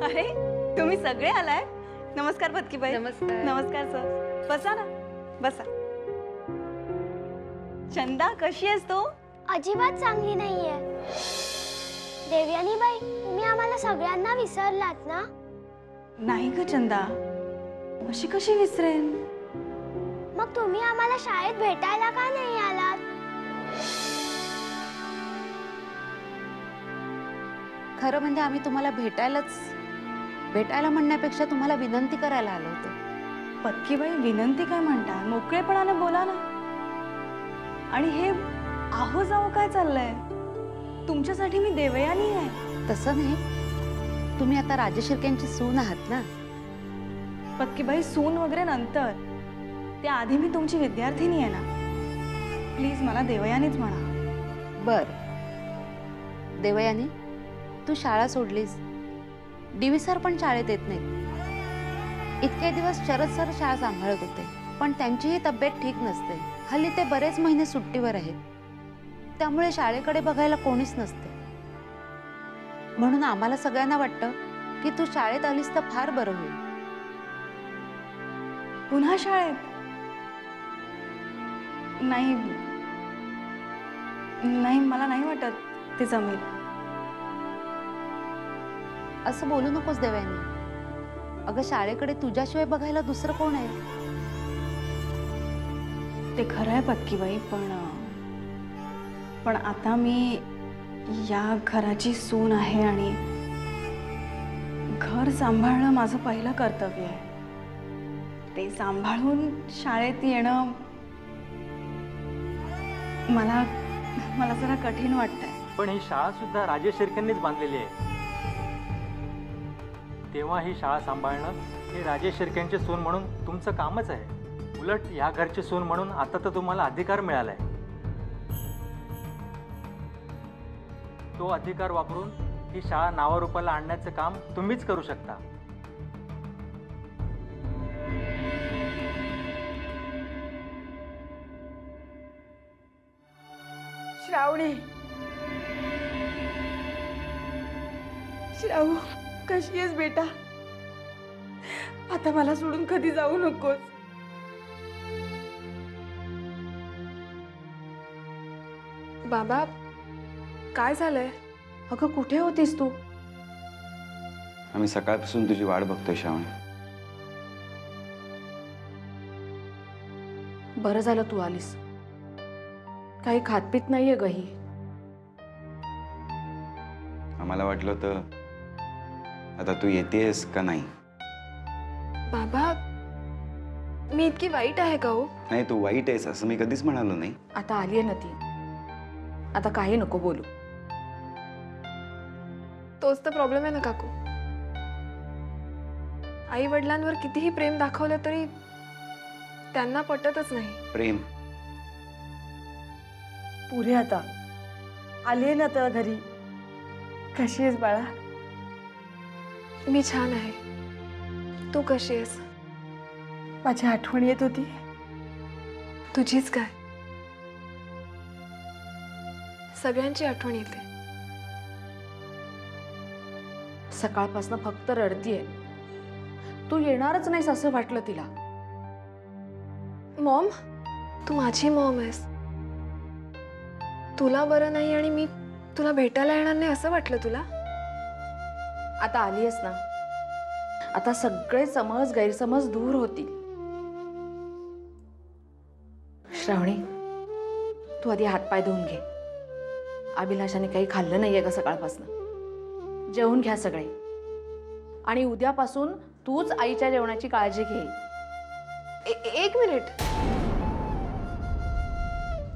अरे तुम्ही सगळे आलाय. नमस्कार भटकीबाई. नमस्कार. नमस्कार सर. बसा ना, बसा. चंदा कशी आहेस तू? अजिबात चांगली नाहीये. देवयानीबाई, तुम्ही आम्हाला सगळ्यांना विसरलात ना? नाही ग चंदा, अशी कशी विसरेन? मग तुम्ही आम्हाला शाळेत भेटायला का नाही आलात? खरं म्हणजे आम्ही तुम्हाला भेटायला म्हणण्यापेक्षा तुम्हाला विनंती करायला आलो होतो. भटकीबाई, विनंती काय म्हणता? मोकळेपणाने बोला ना. आणि हे आहो जाओ काय चाललंय? तुमच्यासाठी मी देवयानी आहे. तसं नाही, तुम्ही आता राजशिर्क्यांची सून आहात ना. भटकीबाई, सून वगैरे नंतर, त्याआधी मी तुमची विद्यार्थिनी आहे ना. प्लीज मला देवयानीच म्हणा. बर देवयानी, तू शाळा सोडलीस. डीवी सर पण शाळेत येत नाहीत. इतके दिवस शरद सर शाळा सांभाळत होते, पण त्यांचीही तब्येत ठीक नसते. हल्ली ते बरेच महिने सुट्टीवर आहेत, त्यामुळे शाळेकडे बघायला कोणीच नसते. म्हणून आम्हाला सगळ्यांना वाटतं की तू शाळेत आलीस तर फार बरं होईल. पुन्हा शाळेत? नाही नाही, मला नाही वाटत ते जमेल. असं बोलू नकोस देवयानी. अगं, शाळेकडे तुझ्याशिवाय बघायला दुसरं कोण आहे? ते खरं आहे भटकीबाई, पण आता मी या घराची सून आहे आणि घर सांभाळणं माझं पहिलं कर्तव्य आहे. ते सांभाळून शाळेत येणं मला जरा कठीण वाटतंय. पण ही शाळा सुद्धा राजेश शिर्केंनीच बांधलेली आहे. तेव्हा ही शाळा सांभाळणं हे राजेश शिर्केंची सून म्हणून तुमचं कामच आहे. उलट ह्या घरची सून म्हणून आता तर तुम्हाला अधिकार मिळालाय. तो अधिकार वापरून ही शाळा नावारूपाला आणण्याचं काम तुम्हीच करू शकता. श्रावणी, श्रावू, कशी आहेस बेटा? आता मला सोडून कधी जाऊ नकोस. बाबा, काय झालंय? अगं, कुठे होतीस तू? आम्ही सकाळपासून तुझी वाट बघतोय श्रावणी. बरं झालं तू आलीस. काही खातपीत नाहीये ग ही. आम्हाला वाटलं होतं आता तू येतेस का नाही. बाबा, मी इतकी वाईट आहे का हो? नाही, तू वाईट आहेस असं मी कधीच म्हणालो नाही. आता आलीये ना ती, आता काही नको बोलू. तोच तर प्रॉब्लेम आहे ना काकू. आई वडिलांवर कितीही प्रेम दाखवलं तरी त्यांना पटतच नाही. प्रेम पुरे आता आले ना तर घरी. कशी आहेस बाळा? मी छान आहे. तू कशी आहेस? माझी आठवण येत होती. तुझीच काय, सगळ्यांची आठवण येते. सकाळपासून फक्त रडतीये. तू येणारच नाहीस असं वाटलं तिला. मॉम, तू माझी मॉम आहेस. तुला बरं नाही आणि मी तुला भेटायला येणार नाही असं वाटलं तुला? आता आलीयस ना, आता सगळे समज गैरसमज दूर होतील. श्रावणी, तू आधी हातपाय धुवून घे. अभिलाषाने काही खाल्लं नाहीये का सकाळपासून? जेवून घ्या सगळे. आणि उद्यापासून तूच आईच्या जेवणाची काळजी घे. एक मिनिट,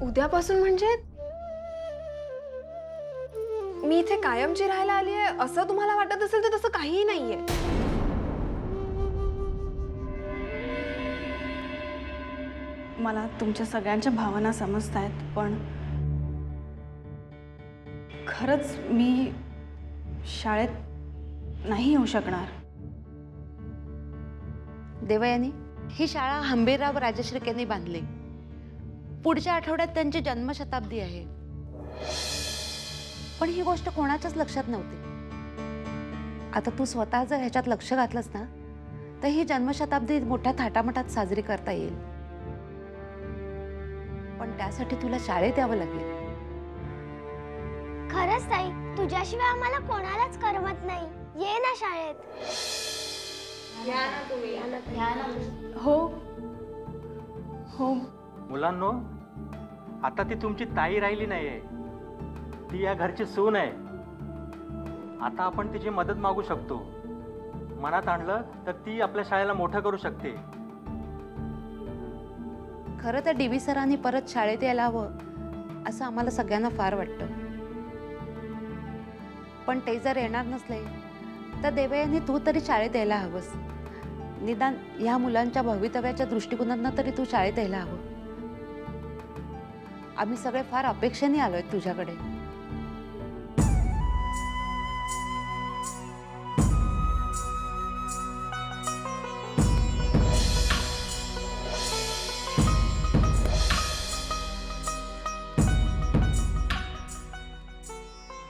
उद्यापासून म्हणजे मी इथे कायमची राहायला आली आहे असं तुम्हाला वाटत असेल तर तसं काहीही नाहीये. मला तुमच्या सगळ्यांच्या भावना समजतायत, पण खरंच मी शाळेत नाही येऊ शकणार. देवयानी, ही शाळा हंबीरराव राजशिर्केंनी बांधली. पुढच्या आठवड्यात त्यांची जन्मशताब्दी आहे. पण ही गोष्ट कोणाच्याच लक्षात नव्हती. आता तू स्वतः जर ह्याच्यात लक्ष घातलंस ना तर ही जन्मशताब्दी मोठ्या थाटामाटात साजरी करता येईल. पण त्यासाठी तुला शाळेत यावं लागेल. खरंच ताई, तुझ्याशिवाय आम्हाला कोणालाच करमत नाही. ये ना शाळेत. हो हो. मुलांनो, आता ती तुमची ताई राहिली नाहीये, ती या घरची सून आहे. आता आपण तिची मदत मागू शकतो. मनात आणलं तर ती आपल्या शाळेला मोठं करू शकते. खरं तर DV सरांनी परत शाळेत यायला हवं असं आम्हाला सगळ्यांना फार वाटतं. पण ते जर येणार नसले तर देवयानी तू तरी शाळेत यायला हवंस. निदान ह्या मुलांच्या भवितव्याच्या दृष्टिकोनातनं तरी तू शाळेत यायला हवं. आम्ही सगळे फार अपेक्षेने आलोय तुझ्याकडे.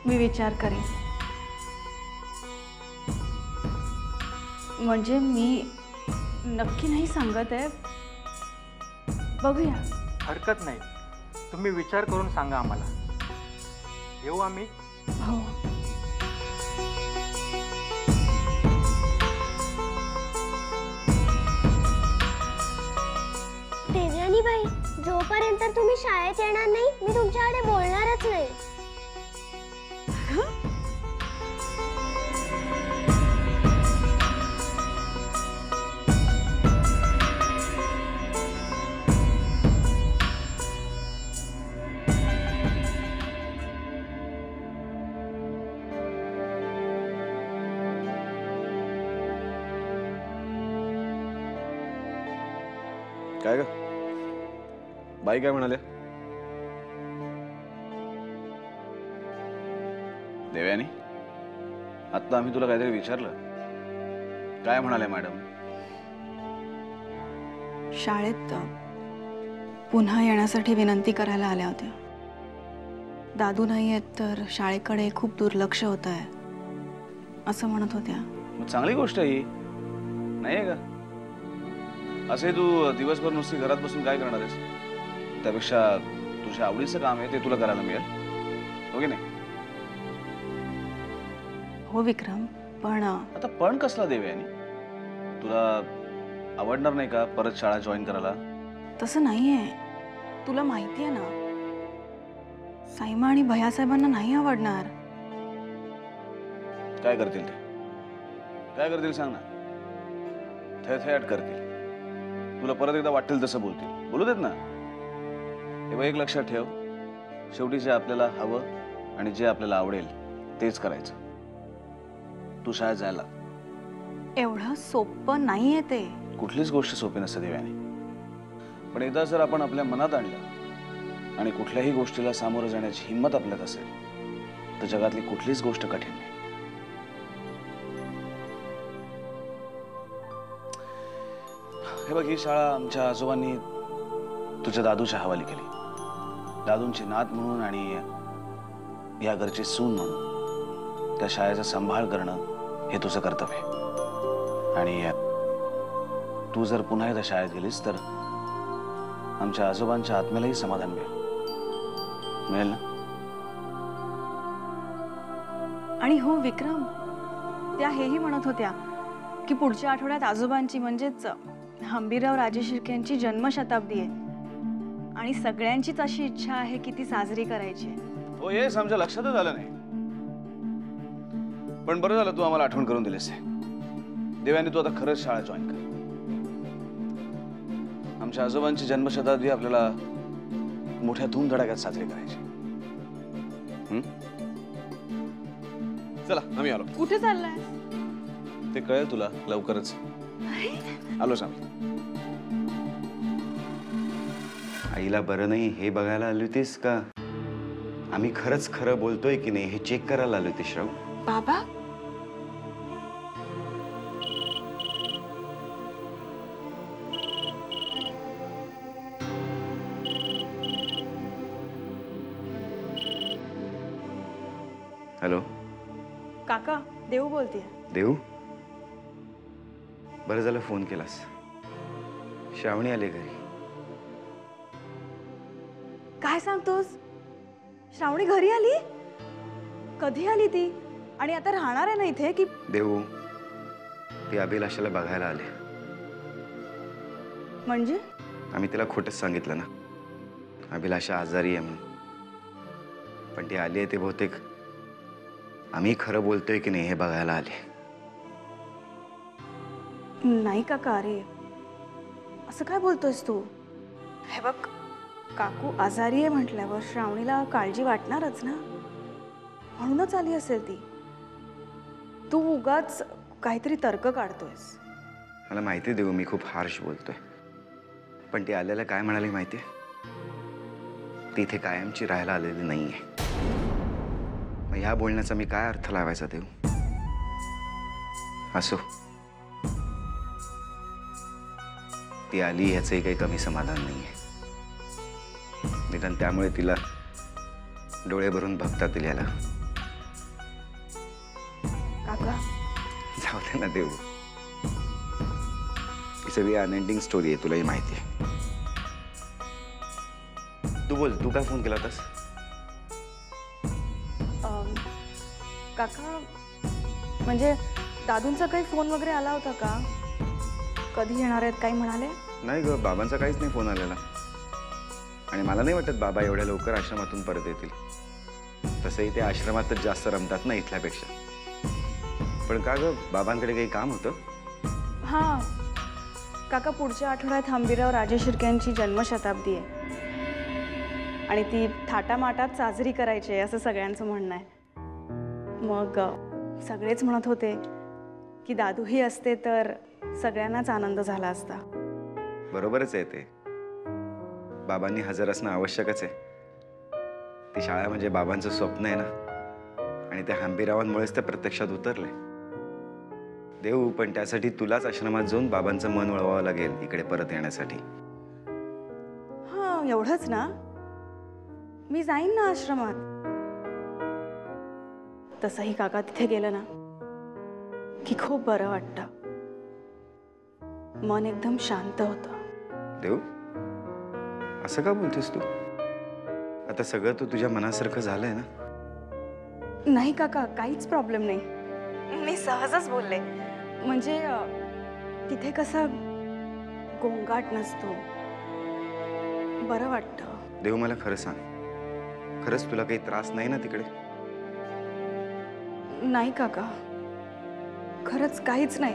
मी विचार करेन. म्हणजे मी नक्की नाही सांगत आहे, बघूया. हरकत नाही, तुम्ही विचार करून सांगा आम्हाला. येऊ आम्ही. हो. देवयानी बाई, जोपर्यंत तुम्ही शाळेत येणार नाही मी तुमच्याकडे बोलणारच नाही. काय ग बाई काय म्हणाले? देवयानी, आता आम्ही तुला काहीतरी विचारलं, काय म्हणाले मॅडम? शाळेत पुन्हा येण्यासाठी विनंती करायला आल्या होत्या. दादू नाही आहेत तर शाळेकडे खूप दुर्लक्ष होत आहे असं म्हणत होत्या. मग चांगली गोष्ट आहे ही, नाही आहे का? असे तू दिवसभर नुसती घरात बसून काय करणार आहेस? त्यापेक्षा तुझ्या आवडीचं काम आहे ते तुला करायला मिळेल, हो की नाही? हो विक्रम, पण आता पण कसला देवयानी? तुला आवडणार नाही का परत शाळा जॉईन करायला? तसं नाहीये. तुला माहिती आहे ना, साईमा आणि भैयासाहेबांना नाही आवडणार. काय करतील ते? काय करतील सांग ना. थेट करतील. तुला परत एकदा वाटेल तसं बोलतील. बोलू देत ना. हे बघ, एक लक्षात ठेव, शेवटी जे आपल्याला हवं आणि जे आपल्याला आवडेल तेच करायचं. तू शाळेत जायला. एवढं सोपं नाहीये ते. कुठलीच गोष्ट सोपी नसते देवयानी. पण एकदा जर आपण आपल्या मनात आणलं आणि कुठल्याही गोष्टीला सामोरं जाण्याची हिंमत आपल्यात असेल तर जगातली कुठलीच गोष्ट कठीण नाही. हे बघ, ही शाळा आमच्या आजोबांनी तुझ्या दादूच्या हवाली केली. दादूंची नात म्हणून आणि या घरची सून म्हणून त्या शाळेचा सांभाळ करणं हे तुझं कर्तव्य आहे. आणि तू जर पुन्हा एकदा शाळेत गेलीस तर आमच्या आजोबांच्या आत्म्यालाही समाधान मिळेल ना? आणि हो विक्रम, त्या हेही म्हणत होत्या की पुढच्या आठवड्यात आजोबांची म्हणजेच हंबीरराव राजे शिर्के यांची जन्मशताब्दी आहे आणि सगळ्यांचीच अशी इच्छा आहे की ती साजरी करायची. हो, हे आमच्या लक्षातच आलं नाही. पण बरं झालं तू आम्हाला आठवण करून दिलीस. देवयानी, तू आता खरंच शाळा जॉईन कर. आमच्या आजोबांची जन्मशताब्दी आपल्याला मोठ्या धूमधडाक्यात साजरी करायची. चला, आम्ही आलो. कुठे चाललाय? ते कळेल तुला लवकरच. आलो सांग. आईला बरं नाही हे बघायला आली होतीस का? आम्ही खरंच खरं बोलतोय की नाही हे चेक करायला आलो होते श्रव. बाबा, हॅलो काका, देऊ बोलतेय. देऊ, बरं झालं फोन केलास. श्रावणी आले घरी. काय सांगतोस? श्रावणी घरी आली? कधी आली ती? आणि आता राहणार आहे ना इथे की? देऊ, ती अभिलाषाला बघायला आले. म्हणजे आम्ही तिला खोटंच सांगितलं ना, अभिलाषा आजारी आहे म्हणून. पण ती आली आहे ते बहुतेक आम्ही खरं बोलतोय की नाही हे बघायला आले. नाही काका, अरे असं काय बोलतोयस तू? हे बघ, काकू आजारी आहे म्हटल्यावर श्रावणीला काळजी वाटणारच ना, म्हणूनच आली असेल ती. तू उगाच काहीतरी तर्क काढतोयस. मला माहिती देऊ, मी खूप हार्श बोलतोय, पण ती आलेला काय म्हणाली माहितीये? ती इथे कायमची राहायला आलेली नाहीये. मग ह्या बोलण्याचा मी काय अर्थ लावायचा देऊ? असो, ती आली ह्याचंही काही कमी समाधान नाहीये. निदान त्यामुळे तिला डोळे भरून बघतात याला. काका जाऊ दे ना देऊ, ही सगळी अनएंडिंग स्टोरी आहे, तुलाही माहिती आहे. तू बोल, तू काय फोन केला होतास? काका म्हणजे दादूंचा काही फोन वगैरे आला होता का? कधी येणार आहेत काही म्हणाले? नाही ग, बाबांचा काहीच नाही फोन आलेला. आणि मला नाही वाटत बाबा एवढ्या लवकर आश्रमातून परत येतील. तसंही ते आश्रमातच जास्त रमतात ना इथल्यापेक्षा. पण का ग, बाबांकडे काही काम होतं? हां काका, पुढच्या आठवड्यात हंबीरराव राजे शिर्के यांची जन्मशताब्दी आहे आणि ती थाटामाटात साजरी करायची आहे असं सगळ्यांचं म्हणणं आहे. मग सगळेच म्हणत होते की दादूही असते तर सगळ्यांनाच आनंद झाला असता. बरोबरच आहे ते. बाबांनी हजर असणं आवश्यकच आहे. ती शाळा म्हणजे बाबांचं स्वप्न आहे ना, आणि त्या हंबीरावांमुळेच ते प्रत्यक्षात उतरले. देऊ, पण त्यासाठी तुलाच आश्रमात जाऊन बाबांचं मन वळवावं लागेल इकडे परत येण्यासाठी. हां एवढंच ना? मी जाईन ना आश्रमात. तसंही काका तिथे गेलं ना की खूप बरं वाटतं, मन एकदम शांत होतं. देऊ, असं का बोलतेस तू? आता सगळं तू तुझ्या मनासारखं झालंय ना? नाही काका, काहीच प्रॉब्लेम नाही. मी सहजच बोलले. म्हणजे तिथे कसं गोंगाट नसतो, बरं वाटतं. देऊ, मला खरं सांग, खरंच तुला काही त्रास नाही ना तिकडे? नाही काका, खरंच काहीच नाही.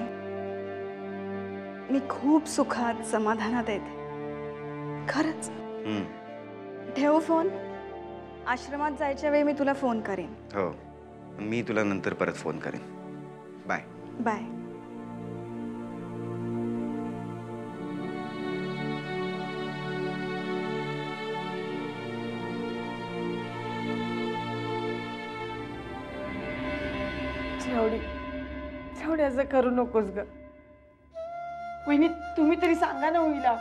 मी खूप सुखात समाधानात येते खरंच. ठेव फोन. आश्रमात जायच्या वेळी मी तुला फोन करेन. हो, मी तुला नंतर परत फोन करेन. Bye bye. श्रावणी असं करू नकोस ग. वहिनी, तुम्ही तरी सांगा ना होईला.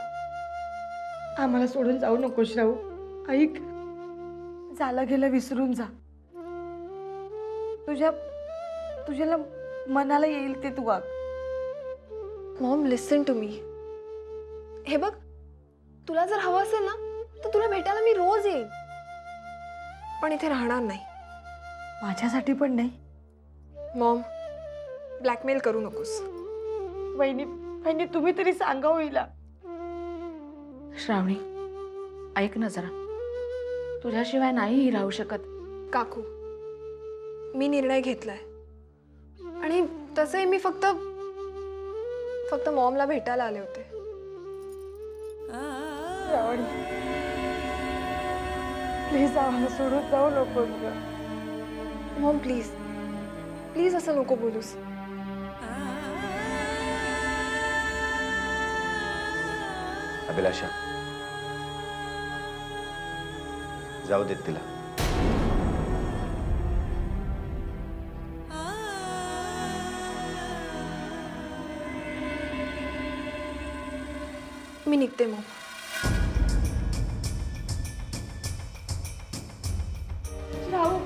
आम्हाला सोडून जाऊ नको श्रावू. ऐक, झालं गेलं विसरून जा. तुझ्याला मनाला येईल ते तू वाग. Mom, listen to me. हे बघ, तुला जर हवं असेल ना तर तुला भेटायला मी रोज येईन, पण इथे राहणार नाही. माझ्यासाठी पण नाही. मॉम, ब्लॅकमेल करू नकोस. वहिनी तुम्ही तरी सांगा होईला. श्रावणी, ऐक ना जरा, तुझ्याशिवाय नाही राहू शकत. काकू, मी निर्णय घेतलाय आणि तसंही मी फक्त मॉमला भेटायला आले होते. प्लीज आम्हाला सोडून जाऊ नकोस ग. मॉम, प्लीज प्लीज असं नको बोलूस. अभिलाषा, जाऊ देत तिला. मी निघते मॉम. राहू.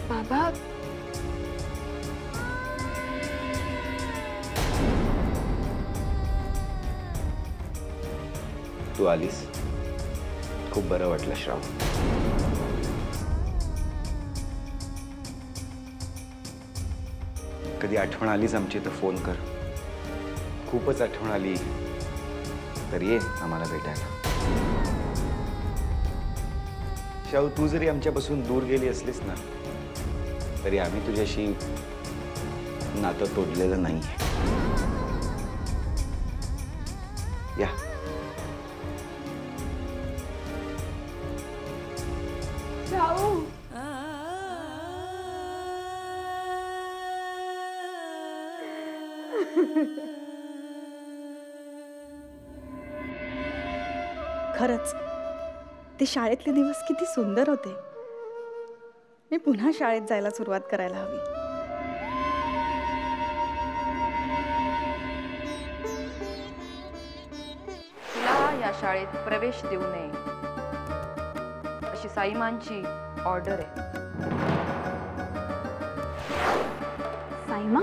बाबा, तू आलीस, खूप बरं वाटलं श्रावण. कधी आठवण आलीच आमची तर फोन कर. खूपच आठवण आली तर ये आम्हाला भेटायला. शाहू, तू जरी आमच्यापासून दूर गेली असलीस ना तरी आम्ही तुझ्याशी नातं तोडलेलं नाही. या. खरंच ते शाळेतले दिवस किती सुंदर होते. मी पुन्हा शाळेत जायला सुरुवात करायला हवी. तुला या शाळेत प्रवेश देऊ नये अशी साईमांची ऑर्डर आहे. साईमा,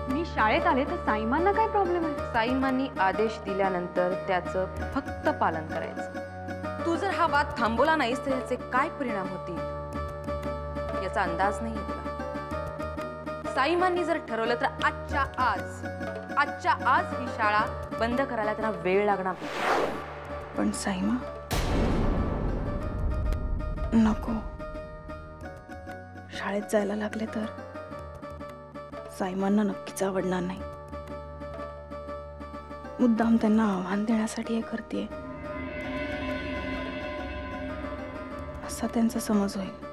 मी शाळेत आले तर साईमांना काय प्रॉब्लेम आहे? साईमांनी आदेश दिल्यानंतर त्याचं फक्त पालन करायचं. तू जर हा वाद थांबवला नाहीस तर याचे काय परिणाम होतील याचा अंदाज नाही तुला. साईमांनी जर ठरवलं तर आजच्या आज ही शाळा बंद करायला त्यांना वेळ लागणार नाही. पण साईमा, नको. शाळेत जायला लागले तर साईमांना नक्कीच आवडणार नाही. मुद्दाम त्यांना आव्हान देण्यासाठी हे करते असा त्यांचा समज होईल.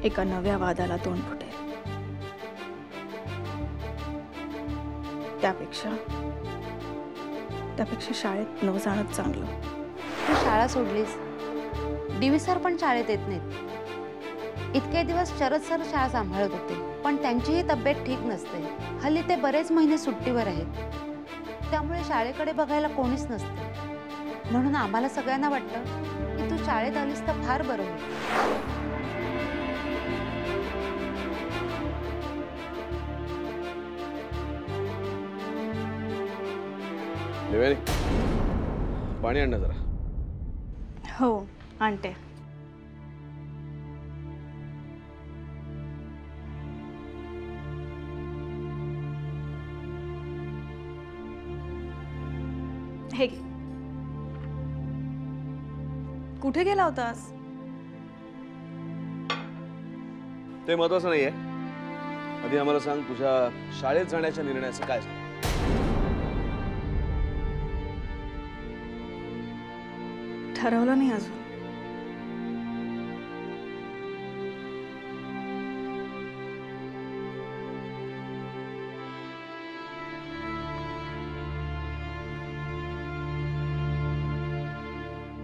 एका नव्या वादाला तोंड फुटेल. त्यापेक्षा शाळेत न जाणंच चांगलं. तू शाळा सोडलीस, डीव्ही सर पण शाळेत येत नाहीत. इतके दिवस शरद सर शाळा सांभाळत होते, पण त्यांचीही तब्येत ठीक नसते. हल्ली ते बरेच महिने सुट्टीवर आहेत, त्यामुळे शाळेकडे बघायला कोणीच नसते. म्हणून आम्हाला सगळ्यांना वाटतं की तू शाळेत आलीस तर फार बरं होईल. देवयानी, पाणी आण ना जरा. हो, आणते. हे घे. कुठे गेला होतास? ते महत्वाचं नाहीये. आधी आम्हाला सांग, तुझ्या शाळेत जाण्याच्या निर्णयाचं काय झालं? ठरवलं नाही अजून.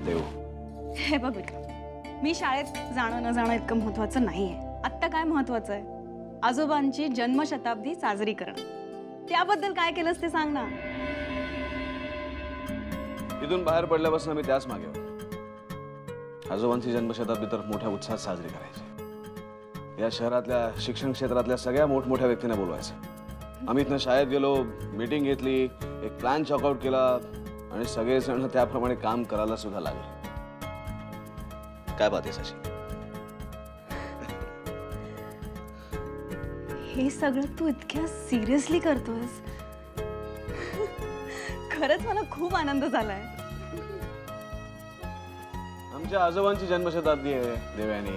देव, हे बघ विक्रम, मी शाळेत जाणं न जाणं इतकं महत्वाचं नाहीये. आत्ता काय महत्वाचं आहे? आजोबांची जन्मशताब्दी साजरी करणं. त्याबद्दल काय केलंस ते सांग ना. इथून बाहेर पडल्यापासून आम्ही त्याच मागे आहोत. आजोबांची जन्मशताब्दी तर मोठ्या उत्साहात साजरी करायची. या शहरातल्या शिक्षण क्षेत्रातल्या सगळ्या मोठमोठ्या व्यक्तींना बोलवायचं. आम्ही इथनं शाळेत गेलो, मीटिंग घेतली, एक प्लॅन चॉकआउट केला आणि सगळेजण त्याप्रमाणे काम करायला सुद्धा लागले. काय बात आहे शशी? हे सगळं तू इतक्या सिरियसली करतोयस? खरंच मला खूप आनंद झालाय. आमच्या आजोबांची जन्मशताब्दी आहे देवयानी.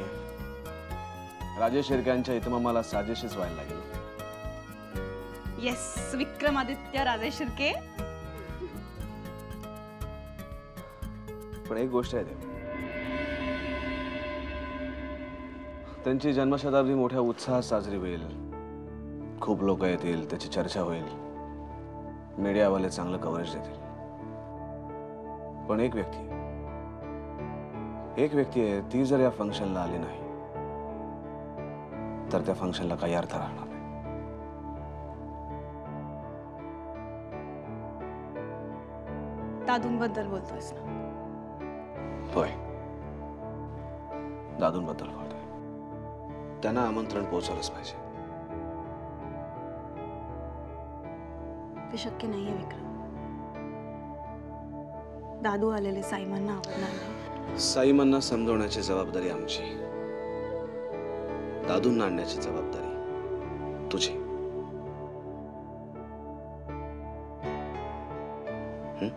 राजेश शिर्क्यांच्या इतमामाला साजेशीच व्हायला लागेल. येस, विक्रमादित्य राजेश शिर्के. पण एक गोष्ट आहे देव, त्यांची जन्मशताब्दी मोठ्या उत्साहात साजरी होईल. खूप लोक येतील, त्याची चर्चा होईल, मीडियावाले चांगलं कव्हरेज देतील. पण एक व्यक्ती आहे, ती जर या फंक्शनला आली नाही तर त्या फंक्शनला काही अर्थ राहणार नाही. दादूंबद्दल बोलतोयस ना? होय, दादूंबद्दल बोलतोय. त्यांना आमंत्रण पोहोचवलंच पाहिजे. ते शक्य नाहीये विक्रम. दादू आलेले साईमांना आवडणार नाही. साईमांना समजवण्याची जबाबदारी आमची, दादूंना आणण्याची जबाबदारी तुझी. हं?